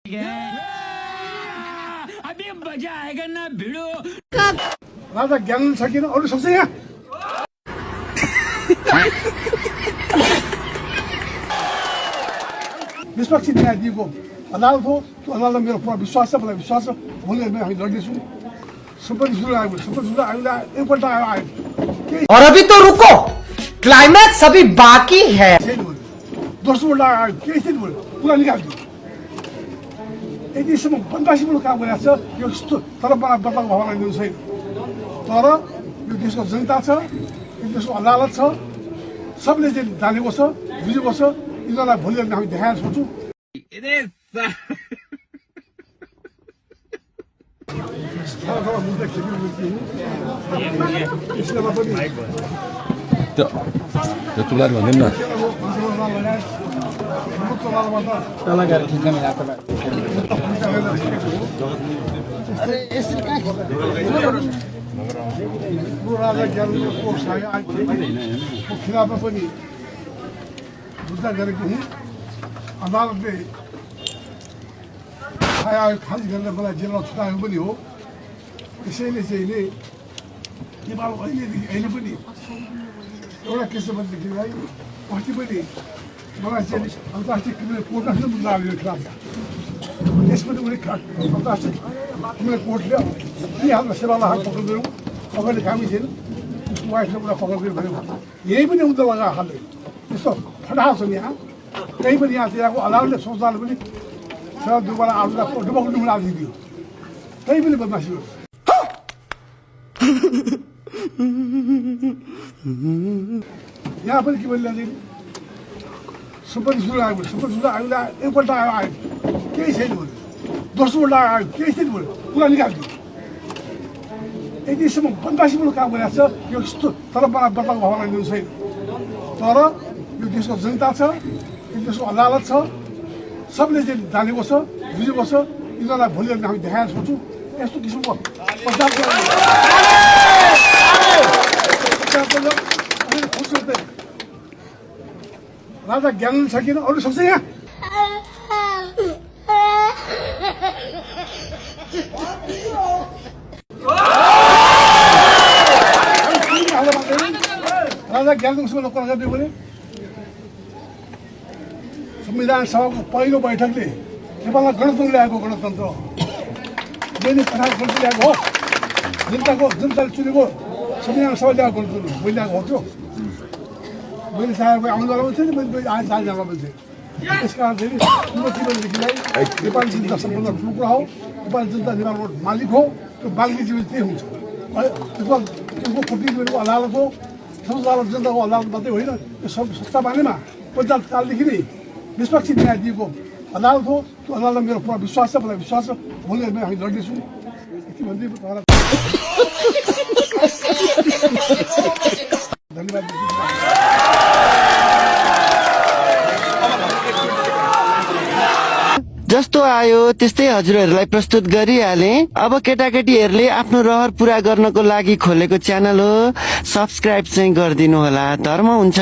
अभी मजा आएगा ना भिड़ो राजा ज्ञान छ किन अरू सक्छ यहाँ निष्पक्ष न्याय दिएको अदालत हो त्यो अदालतमा मेरो पूरा विश्वास छ मलाई विश्वास छ भोलि हामी लड्नेछौँ सम्पत्ति सुरु आयो सम्पत्ति सुरु आयो एकपल्ट आयो और अभी तो रुको क्लाइमैक्स अभी बाकी है दोस्रो पल्ट आयो केही थिएन बोल्यो पुरा निकाल्थ्यो यतिसम्म बदमासीपूर्ण काम गरेको छ यो यस्तो तर मलाई बदलाव भवन दिनु छैन तर यो देशको जनता छ यो देशको अदालत छ सबले चाहिँ जानेको छ बुझेको छ यिनीहरूलाई भोलि हामी देखाएर सोच्छौँ त्यो चुलार भन्दैन न राजा ज्ञानको खिलाफमा पनि मुद्दा गरेको हुँ अदालतले खाली गरेर मलाई जेलमा छुटाएको पनि हो त्यसैले चाहिँ नि नेपाल अहिले पनि एउटा केस भनेदेखिलाई अस्ति पनि मलाई चाहिँ अन्तर्राष्ट्रिय क्रिमिनल कोर्टमा मुद्दा आयो खिलाफ त्यसपछि उनी अन्तर्राष्ट्रिय क्रिमिनल कोर्टले के हाम्रो सेवालाई पक्रिदिनु पक्रिने कामै थिएन उसको वाइफले उसलाई पक्रिदिनु भन्यो यही पनि मुद्दा लगाएर हाल्दै त्यस्तो फटाहा छन् यहाँ त्यही पनि यहाँतिरको अदालतले संस्थाले पनि दुबारा आलुलाई डुबाउनु हालिदियो त्यही पनि बदमासी हो यहाँ पनि के भन्ने सम्पत्ति सुरु आयो सम्पत्ति सुरु आयो एकपल्ट आयो केही छैन बोल्यो दोस्रो पल्ट आयो केही छैन बोल्यो पुरा निकाल्थ्यो यतिसम्म बदमासीपूर्ण काम गरेको छ यो यस्तो तर मलाई बदलाव भवन दिनु छैन तर यो देशको जनता छ यो देशको अदालत छ सबले चाहिँ जानेको छ बुझेको छ यिनीहरूलाई भोलि हामी देखाएर सोच्छौँ यस्तो किसिमको राजा ज्ञान छ किन अरू सक्छ यहाँ राजा ज्ञानसँग कुरा गर्ने भने संविधान सभाको पहिलो बैठकले नेपालमा गणतन्त्र ल्याएको गणतन्त्र दैनिक कथा गणतन्त्र ल्याएको हो जनताले चुनेको संविधान सभा ल्याएको गणतन्त्र मैले ल्याएको हो त्यो मैले चाहेको आउनु जाला पनि थिएन मैले आज चाहे जाला पनि थिएँ त्यस कारण चाहिँ जीवनदेखिलाई नेपाली जनता सबभन्दा ठुलो कुरा हो नेपाली जनता नेपालको मालिक हो त्यो बाल्ने जीवन त्यही हुन्छ त्यसको प्रतिनिधिको अदालत हो अदालत जनताको अदालत मात्रै होइन यो सब सत्ता मानेमा पञ्चायत कालदेखि नै निष्पक्ष न्याय दिएको अदालत हो त्यो अदालतमा मेरो पुरा विश्वास छ मलाई विश्वास छ भोलि हामी लड्नेछौँ यति भन्दै धन्यवाद जस्तो आयो त्यस्तै हजुरहरूलाई प्रस्तुत गरिहाले। अब केटाकेटीहरूले आफ्नो रहर पूरा गर्नको लागि खोलेको च्यानल हो, सब्स्क्राइब चाहिँ गरिदिनु होला, धर्म हुन्छ।